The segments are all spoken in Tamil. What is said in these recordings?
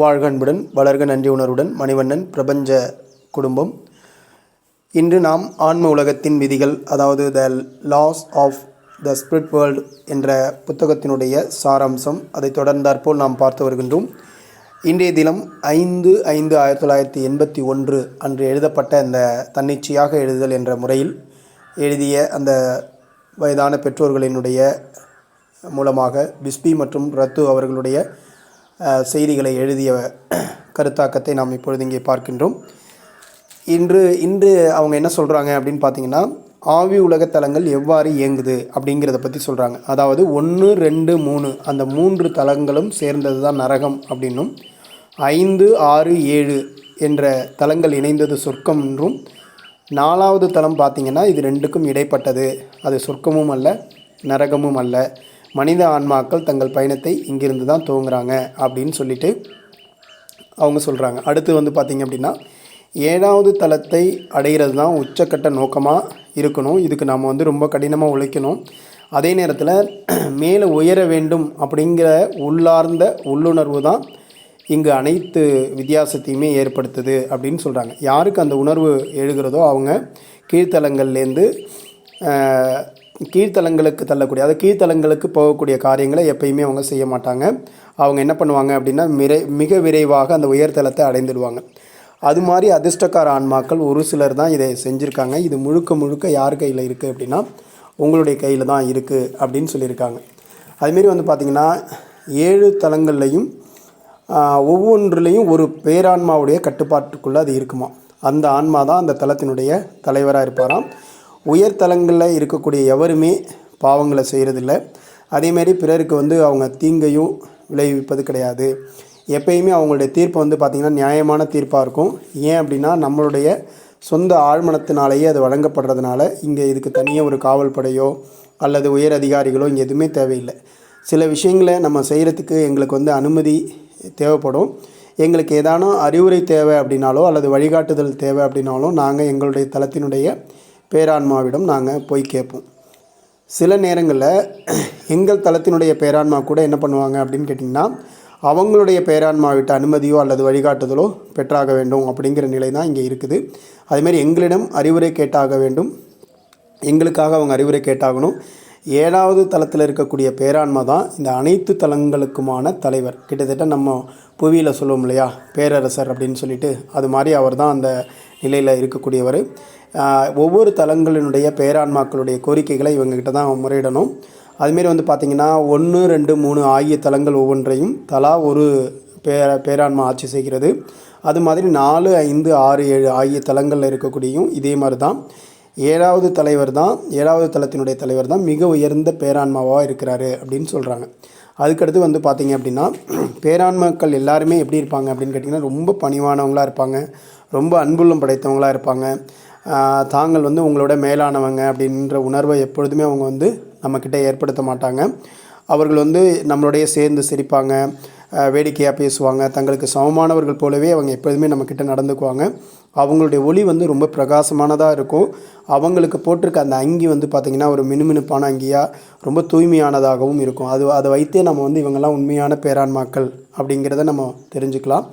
வாழ்க அன்புடன் வளர்க நன்றி உணர்வுடன் மணிவண்ணன் பிரபஞ்ச குடும்பம். இன்று நாம் ஆன்ம உலகத்தின் விதிகள், அதாவது the laws of the spirit world என்ற புத்தகத்தினுடைய சாராம்சம், அதை தொடர்ந்தாற்போல் நாம் பார்த்து வருகின்றோம். இன்றைய தினம் 5/5/1981 அன்று எழுதப்பட்ட இந்த தன்னிச்சையாக எழுதுதல் என்ற முறையில் எழுதிய அந்த வயதான பெற்றோர்களினுடைய மூலமாக பிஸ்பி மற்றும் ரத்து அவர்களுடைய செய்திகளை எழுதிய கருத்தாக்கத்தை நாம் இப்பொழுது இங்கே பார்க்கின்றோம். இன்று அவங்க என்ன சொல்கிறாங்க அப்படின்னு பார்த்தீங்கன்னா, ஆவி உலக தலங்கள் எவ்வாறு இயங்குது அப்படிங்கிறத பற்றி சொல்கிறாங்க. அதாவது 1, 2, 3 அந்த 3 தலங்களும் சேர்ந்தது தான் நரகம் அப்படின்னும், 5, 6, 7 என்ற தலங்கள் இணைந்தது சொர்க்கம் என்றும், 4வது தலம் பார்த்திங்கன்னா இது 2க்கும் இடைப்பட்டது, அது சொர்க்கமும் அல்ல நரகமும் அல்ல, மனித ஆன்மாக்கள் தங்கள் பயணத்தை இங்கிருந்து தான் துவங்குறாங்க அப்படின்னு சொல்லிட்டு அவங்க சொல்கிறாங்க. அடுத்து பார்த்திங்க அப்படின்னா, 7வது தலத்தை அடைகிறது தான் உச்சக்கட்ட நோக்கமாக இருக்கணும். இதுக்கு நாம் ரொம்ப கடினமாக உழைக்கணும். அதே நேரத்தில் மேலே உயர வேண்டும் அப்படிங்கிற உள்ளார்ந்த உள்ளுணர்வு தான் இங்கு அனைத்து வித்தியாசத்தையுமே ஏற்படுத்துது அப்படின்னு சொல்கிறாங்க. யாருக்கு அந்த உணர்வு எழுகிறதோ அவங்க கீழ்த்தலங்கள்லேருந்து கீழ்த்தலங்களுக்கு தள்ளக்கூடிய, அதாவது கீழ்த்தலங்களுக்கு போகக்கூடிய காரியங்களை எப்பயுமே அவங்க செய்ய மாட்டாங்க. அவங்க என்ன பண்ணுவாங்க அப்படின்னா, மிக விரைவாக அந்த உயர்தலத்தை அடைந்துடுவாங்க. அது மாதிரி அதிர்ஷ்டக்கார ஆன்மாக்கள் ஒரு சிலர் தான் இதை செஞ்சுருக்காங்க. இது முழுக்க யார் கையில் இருக்குது அப்படின்னா உங்களுடைய கையில் தான் இருக்குது அப்படின்னு சொல்லியிருக்காங்க. அதுமாரி பார்த்திங்கன்னா 7 தலங்கள்லையும் ஒவ்வொன்றுலேயும் ஒரு பேரான்மாவுடைய கட்டுப்பாட்டுக்குள்ளே அது இருக்குமா. அந்த ஆன்மா தான் அந்த தலத்தினுடைய தலைவராக இருப்பாராம். உயர்தலங்களில் இருக்கக்கூடிய எவருமே பாவங்களை செய்கிறதில்ல. அதேமாரி பிறருக்கு அவங்க தீங்கையும் விளைவிப்பது கிடையாது. எப்பயுமே அவங்களுடைய தீர்ப்பு பார்த்திங்கன்னா நியாயமான தீர்ப்பாக இருக்கும். ஏன் அப்படின்னா நம்மளுடைய சொந்த ஆழ்மனத்தினாலேயே அது வழங்கப்படுறதுனால இங்கே இதுக்கு தனியாக ஒரு காவல் படையோ அல்லது உயர் அதிகாரிகளோ இங்கே எதுவுமே தேவையில்லை. சில விஷயங்களை நம்ம செய்கிறதுக்கு எங்களுக்கு அனுமதி தேவைப்படும். எங்களுக்கு ஏதானும் அறிவுரை தேவை அப்படின்னாலோ அல்லது வழிகாட்டுதல் தேவை அப்படின்னாலும் நாங்கள் எங்களுடைய தலத்தினுடைய பேரான்மாவிடம் நாங்கள் போய் கேட்போம். சில நேரங்களில் எங்கள் தலத்தினுடைய பேரான்மா கூட என்ன பண்ணுவாங்க அப்படின்னு கேட்டிங்கன்னா, அவங்களுடைய பேரான்மாவிட்ட அனுமதியோ அல்லது வழிகாட்டுதலோ பெற்றாக வேண்டும் அப்படிங்கிற நிலை தான் இங்கே இருக்குது. அதுமாரி எங்களிடம் அறிவுரை கேட்டாக வேண்டும், எங்களுக்காக அவங்க அறிவுரை கேட்டாகணும். 7வது தலத்தில் இருக்கக்கூடிய பேரான்மா தான் இந்த அனைத்து தலங்களுக்குமான தலைவர். கிட்டத்தட்ட நம்ம புவியில் சொல்லுவோம் இல்லையா, பேரரசர் அப்படின்னு சொல்லிட்டு, அது மாதிரி அவர் தான் அந்த நிலையில் இருக்கக்கூடியவர். ஒவ்வொரு தலங்களினுடைய பேரான்மாக்களுடைய கோரிக்கைகளை இவங்ககிட்ட தான் முறையிடணும். அதுமாரி பார்த்திங்கன்னா 1, 2, 3 ஆகிய தலங்கள் ஒவ்வொன்றையும் தலா ஒரு பேரான்மா ஆட்சி செய்கிறது. அது மாதிரி 4, 5, 6, 7 ஆகிய தலங்களில் இருக்கக்கூடியும் இதே மாதிரி தான் 7வது தலத்தினுடைய தலைவர் தான் மிக உயர்ந்த பேரான்மாவாக இருக்கிறாரு அப்படின்னு சொல்கிறாங்க. அதுக்கடுத்து பார்த்திங்க அப்படின்னா, பேரான்மாக்கள் எல்லாருமே எப்படி இருப்பாங்க அப்படின்னு கேட்டிங்கன்னா, ரொம்ப பணிவானவங்களாக இருப்பாங்க, ரொம்ப அன்புள்ளம் படைத்தவங்களாக இருப்பாங்க. தாங்கள் உங்களோட மேலானவங்க அப்படின்ற உணர்வை எப்பொழுதுமே அவங்க நம்மக்கிட்ட ஏற்படுத்த மாட்டாங்க. அவர்கள் நம்மளுடைய சேர்ந்து சிரிப்பாங்க, வேடிக்கையாக பேசுவாங்க, தங்களுக்கு சமமானவர்கள் போலவே அவங்க எப்பொழுதுமே நம்மக்கிட்ட நடந்துக்குவாங்க. அவங்களுடைய ஒளி ரொம்ப பிரகாசமானதாக இருக்கும். அவங்களுக்கு போட்டிருக்க அந்த அங்கி பார்த்திங்கன்னா ஒரு மினுமினுப்பான அங்கியாக ரொம்ப தூய்மையானதாகவும் இருக்கும். அதை வைத்தே நம்ம இவங்கெல்லாம் உண்மையான பேரான்மாக்கள் அப்படிங்கிறத நம்ம தெரிஞ்சுக்கலாம்.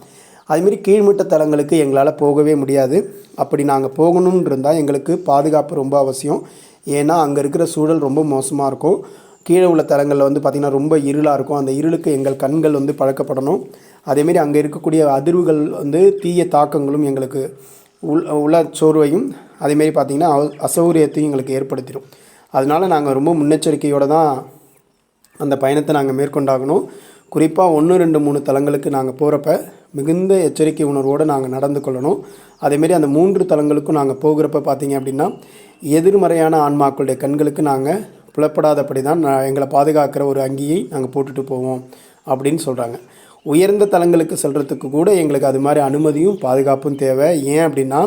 அதுமாரி கீழ்மட்ட தலங்களுக்கு எங்களால் போகவே முடியாது. அப்படி நாங்கள் போகணுன்னு இருந்தால் எங்களுக்கு பாதுகாப்பு ரொம்ப அவசியம். ஏன்னா அங்கே இருக்கிற சூழல் ரொம்ப மோசமாக இருக்கும். கீழே உள்ள தலங்களில் பார்த்திங்கன்னா ரொம்ப இருளாக இருக்கும். அந்த இருளுக்கு எங்கள் கண்கள் பழக்கப்படணும். அதேமாரி அங்கே இருக்கக்கூடிய அதிர்வுகள் தீய தாக்கங்களும் எங்களுக்கு உள்ள சோர்வையும் அதேமாரி பார்த்திங்கன்னா அசௌகரியத்தையும் எங்களுக்கு ஏற்படுத்திடும். அதனால் நாங்கள் ரொம்ப முன்னெச்சரிக்கையோடு தான் அந்த பயணத்தை நாங்கள் மேற்கொண்டாகணும். குறிப்பாக 1, 2, 3 தலங்களுக்கு நாங்கள் போகிறப்ப மிகுந்த எச்சரிக்கை உணர்வோடு நாங்கள் நடந்து கொள்ளணும். அதேமாரி அந்த 3 தலங்களுக்கும் நாங்கள் போகிறப்ப பார்த்திங்க அப்படின்னா எதிர்மறையான ஆன்மாக்களுடைய கண்களுக்கு நாங்கள் புலப்படாதபடி தான் எங்களை பாதுகாக்கிற ஒரு அங்கியை நாங்கள் போட்டுட்டு போவோம் அப்படின்னு சொல்கிறாங்க. உயர்ந்த தலங்களுக்கு செல்கிறதுக்கு கூட எங்களுக்கு அது மாதிரி அனுமதியும் பாதுகாப்பும் தேவை. ஏன் அப்படின்னா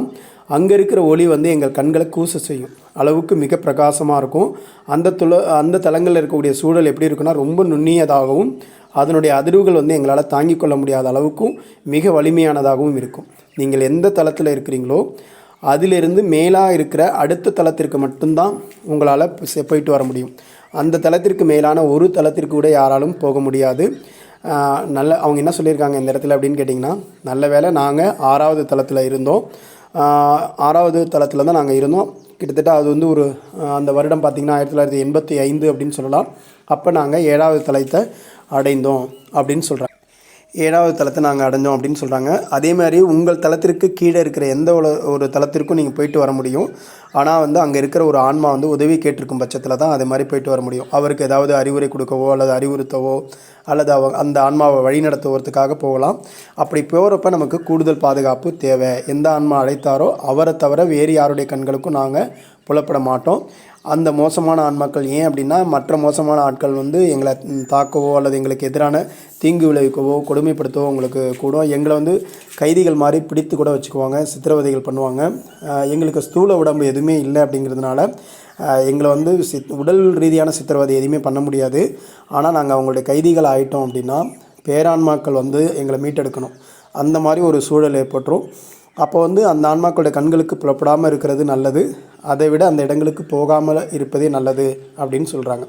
அங்கே இருக்கிற ஒளி எங்கள் கண்களை கூச செய்யும் அளவுக்கு மிக பிரகாசமாக இருக்கும். அந்த தலங்களில் இருக்கக்கூடிய சூழல் எப்படி இருக்குன்னா ரொம்ப நுண்ணியதாகவும் அதனுடைய அதிர்வுகள் எங்களால் தாங்கிக் கொள்ள முடியாத அளவுக்கும் மிக வலிமையானதாகவும் இருக்கும். நீங்கள் எந்த தலத்தில் இருக்கிறீங்களோ அதிலிருந்து மேலாக இருக்கிற அடுத்த தலத்திற்கு மட்டும்தான் உங்களால் போயிட்டு வர முடியும். அந்த தலத்திற்கு மேலான ஒரு தலத்திற்கு கூட யாராலும் போக முடியாது. நல்ல அவங்க என்ன சொல்லியிருக்காங்க இந்த இடத்துல அப்படின்னு கேட்டிங்கன்னா, நல்ல வேளை நாங்கள் 6வது தளத்தில் இருந்தோம். 6வது தளத்தில் தான் நாங்கள் இருந்தோம். கிட்டத்தட்ட அது வந்து ஒரு அந்த வருடம் பார்த்திங்கன்னா 1985 அப்படின்னு சொல்லலாம். அப்போ நாங்கள் 7வது தளத்தை அடைந்தோம் அப்படின்னு சொல்கிறாங்க. 7வது தளத்தை நாங்கள் அடைஞ்சோம் அப்படின்னு சொல்கிறாங்க. அதே மாதிரி உங்கள் தளத்திற்கு கீழே இருக்கிற எந்த ஒரு தளத்திற்கும் நீங்கள் போயிட்டு வர முடியும். ஆனால் வந்து அங்கே இருக்கிற ஒரு ஆன்மா வந்து உதவி கேட்டிருக்கும் பட்சத்தில் தான் அது மாதிரி போயிட்டு வர முடியும். அவருக்கு ஏதாவது அறிவுரை கொடுக்கவோ அல்லது அறிவுறுத்தவோ அல்லது அந்த ஆன்மாவை வழிநடத்துவதற்காக போகலாம். அப்படி போகிறப்ப நமக்கு கூடுதல் பாதுகாப்பு தேவை. எந்த ஆன்மா அழைத்தாரோ அவரை தவிர வேறு யாருடைய கண்களுக்கும் நாங்கள் புலப்பட மாட்டோம். அந்த மோசமான ஆன்மாக்கள் ஏன் அப்படின்னா, மற்ற மோசமான ஆட்கள் வந்து எங்களை தாக்கவோ அல்லது எங்களுக்கு எதிரான தீங்கு விளைவிக்கவோ கொடுமைப்படுத்தவோ உங்களுக்கு கூடும். எங்களை வந்து கைதிகள் மாதிரி பிடித்து கூட வச்சுக்குவாங்க, சித்திரவதைகள் பண்ணுவாங்க. எங்களுக்கு ஸ்தூல உடம்பு எதுவுமே இல்லை அப்படிங்கிறதுனால எங்களை வந்து உடல் ரீதியான சித்திரவதை எதுவுமே பண்ண முடியாது. ஆனால் நாங்கள் அவங்களுடைய கைதிகள் ஆகிட்டோம் அப்படின்னா பேரான்மாக்கள் வந்து எங்களை மீட்டெடுக்கணும். அந்த மாதிரி ஒரு சூழல் ஏற்பட்டுரும். அப்போ வந்து அந்த ஆன்மாக்களுடைய கண்களுக்கு புலப்படாமல் இருக்கிறது நல்லது. அதை விட அந்த இடங்களுக்கு போகாமல் இருப்பதே நல்லது அப்படின்னு சொல்கிறாங்க.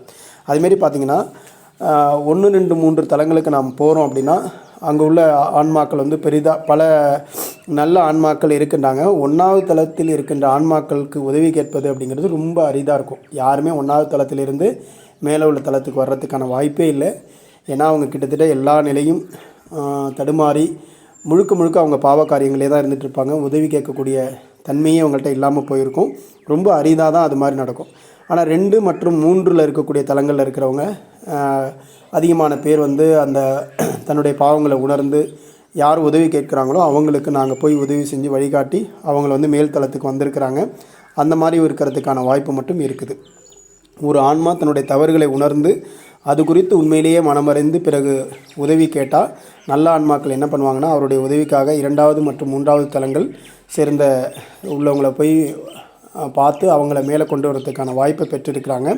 அதுமாரி பார்த்திங்கன்னா 1, 2, 3 தலங்களுக்கு நாம் போகிறோம் அப்படின்னா அங்கே உள்ள ஆன்மாக்கள் வந்து பெரிதாக பல நல்ல ஆன்மாக்கள் இருக்கின்றாங்க. 1வது தளத்தில் இருக்கின்ற ஆன்மாக்களுக்கு உதவி கேட்பது அப்படிங்கிறது ரொம்ப அரிதாக இருக்கும். யாருமே 1வது தளத்திலிருந்து மேலே உள்ள தளத்துக்கு வர்றதுக்கான வாய்ப்பே இல்லை. ஏன்னா அவங்க கிட்டத்தட்ட எல்லா நிலையும் தடுமாறி முழுக்க அவங்க பாவ காரியங்களே தான் இருந்துகிட்ருப்பாங்க. உதவி கேட்கக்கூடிய தன்மையே அவங்கள்ட்ட இல்லாமல் போயிருக்கும். ரொம்ப அரிதாக தான் அது மாதிரி நடக்கும். ஆனால் 2 மற்றும் 3ல் இருக்கக்கூடிய தலங்களில் இருக்கிறவங்க அதிகமான பேர் வந்து அந்த தன்னுடைய பாவங்களை உணர்ந்து யார் உதவி கேட்குறாங்களோ அவங்களுக்கு நாங்கள் போய் உதவி செஞ்சு வழிகாட்டி அவங்கள வந்து மேல் தளத்துக்கு வந்திருக்கிறாங்க. அந்த மாதிரி இருக்கிறதுக்கான வாய்ப்பு மட்டும் இருக்குது. ஒரு ஆன்மா தன்னுடைய தவறுகளை உணர்ந்து அது குறித்து உண்மையிலேயே மனமறிந்து பிறகு உதவி கேட்டால் நல்ல ஆன்மாக்கள் என்ன பண்ணுவாங்கன்னா, அவருடைய உதவிக்காக 2வது மற்றும் 3வது தலங்கள் சேர்ந்த உள்ளவங்களை போய் பார்த்து அவங்கள மேலே கொண்டு வரதுக்கான வாய்ப்பை பெற்றிருக்கிறாங்க.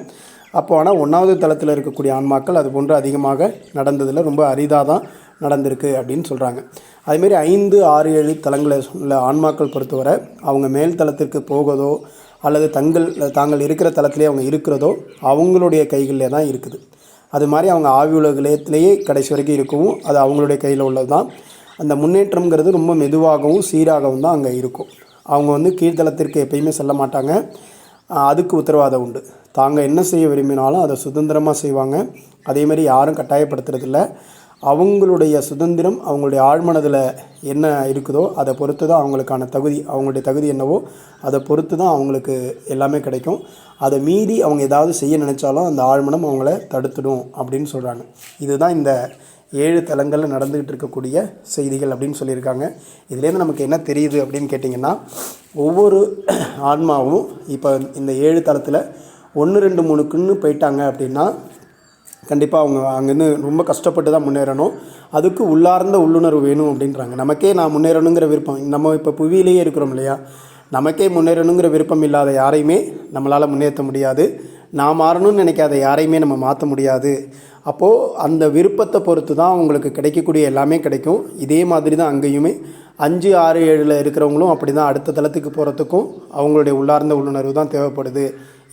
அப்போ ஆனால் 1வது தளத்தில் இருக்கக்கூடிய ஆன்மாக்கள் அது போன்று அதிகமாக நடந்ததில் ரொம்ப அரிதாக தான் நடந்திருக்கு அப்படின்னு சொல்கிறாங்க. அதுமாரி 5, 6, 7 தலங்களில் உள்ள ஆன்மாக்கள் பொறுத்தவரை அவங்க மேல் தளத்திற்கு போவதோ அல்லது தாங்கள் இருக்கிற தளத்திலே அவங்க இருக்கிறதோ அவங்களுடைய கைகளில் தான் இருக்குது. அது மாதிரி அவங்க ஆவி உலகத்திலேயே கடைசி வரைக்கும் இருக்கவும் அது அவங்களுடைய கையில் உள்ளது தான். அந்த முன்னேற்றம்ங்கிறது ரொம்ப மெதுவாகவும் சீராகவும் தான் அங்கே இருக்கும். அவங்க வந்து கீழ்த்தளத்திற்கு எப்பயுமே செல்ல மாட்டாங்க. அதுக்கு உத்தரவாதம் உண்டு. தாங்க என்ன செய்ய விரும்பினாலும் அதை சுதந்திரமாக செய்வாங்க. அதேமாதிரி யாரும் கட்டாயப்படுத்துறதில்ல. அவங்களுடைய சுதந்திரம் அவங்களுடைய ஆழ்மனதில் என்ன இருக்குதோ அதை பொறுத்து தான் அவங்களுக்கான அவங்களுடைய தகுதி என்னவோ அதை பொறுத்து தான் அவங்களுக்கு எல்லாமே கிடைக்கும். அதை மீறி அவங்க ஏதாவது செய்ய நினச்சாலும் அந்த ஆழ்மனம் அவங்கள தடுத்துடும் அப்படின்னு சொல்கிறாங்க. இதுதான் இந்த 7 தலங்களில் நடந்துக்கிட்டு இருக்கக்கூடிய செய்திகள் அப்படின்னு சொல்லியிருக்காங்க. இதுலேருந்து நமக்கு என்ன தெரியுது அப்படின்னு கேட்டிங்கன்னா, ஒவ்வொரு ஆன்மாவும் இப்போ இந்த 7 தலத்தில் 1, 2, 3க்குன்னு போயிட்டாங்க அப்படின்னா கண்டிப்பாக அவங்க அங்கேருந்து ரொம்ப கஷ்டப்பட்டு தான் முன்னேறணும். அதுக்கு உள்ளார்ந்த உள்ளுணர்வு வேணும் அப்படின்றாங்க. நமக்கே நான் முன்னேறணுங்கிற விருப்பம், நம்ம இப்போ புவியிலேயே இருக்கிறோம் இல்லையா, நமக்கே முன்னேறணுங்கிற விருப்பம் இல்லாத யாரையுமே நம்மளால் முன்னேற்ற முடியாது. நான் மாறணும்னு நினைக்காத யாரையுமே நம்ம மாற்ற முடியாது. அப்போது அந்த விருப்பத்தை பொறுத்து தான் அவங்களுக்கு கிடைக்கக்கூடிய எல்லாமே கிடைக்கும். இதே மாதிரி தான் அங்கேயுமே 5, 6, 7ல் இருக்கிறவங்களும் அப்படி தான் அடுத்த தளத்துக்கு போகிறதுக்கும் அவங்களுடைய உள்ளார்ந்த உள்ளுணர்வு தான் தேவைப்படுது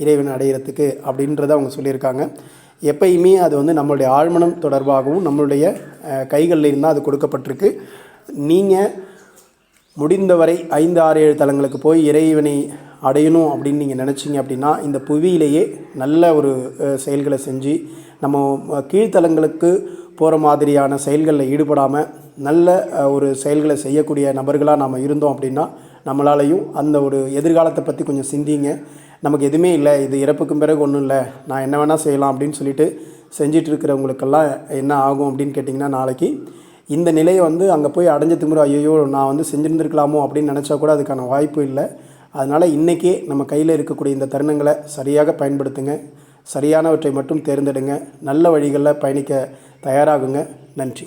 இறைவனை அடையிறதுக்கு அப்படின்றத அவங்க சொல்லியிருக்காங்க. எப்பயுமே அது வந்து நம்மளுடைய ஆழ்மனம் தொடர்பாகவும் நம்மளுடைய கைகளில் இருந்தால் அது கொடுக்கப்பட்டிருக்கு. நீங்கள் முடிந்தவரை 5, 6, 7 தலங்களுக்கு போய் இறைவனை அடையணும் அப்படின்னு நீங்கள் நினச்சிங்க அப்படின்னா இந்த புவியிலேயே நல்ல ஒரு செயல்களை செஞ்சு நம்ம கீழ்த்தலங்களுக்கு போகிற மாதிரியான செயல்களில் ஈடுபடாமல் நல்ல ஒரு செயல்களை செய்யக்கூடிய நபர்களாக நாம் இருந்தோம் அப்படின்னா நம்மளாலையும் அந்த ஒரு எதிர்காலத்தை பற்றி கொஞ்சம் சிந்திங்க. நமக்கு எதுவுமே இல்லை, இது இறப்புக்கும் பிறகு ஒன்றும் இல்லை, நான் என்ன வேணால் செய்யலாம் அப்படின்னு சொல்லிட்டு செஞ்சிட்ருக்கிறவங்களுக்கெல்லாம் என்ன ஆகும் அப்படின்னு கேட்டிங்கன்னா, நாளைக்கு இந்த நிலையை வந்து அங்கே போய் அடைஞ்ச திமிரு ஐயோ நான் வந்து செஞ்சுருந்துருக்கலாமோ அப்படின்னு நினச்சா கூட அதுக்கான வாய்ப்பு இல்லை. அதனால் இன்றைக்கே நம்ம கையில் இருக்கக்கூடிய இந்த தருணங்களை சரியாக பயன்படுத்துங்க. சரியானவற்றை மட்டும் தேர்ந்தெடுங்க. நல்ல வழிகளில் பயணிக்க தயாராகுங்க. நன்றி.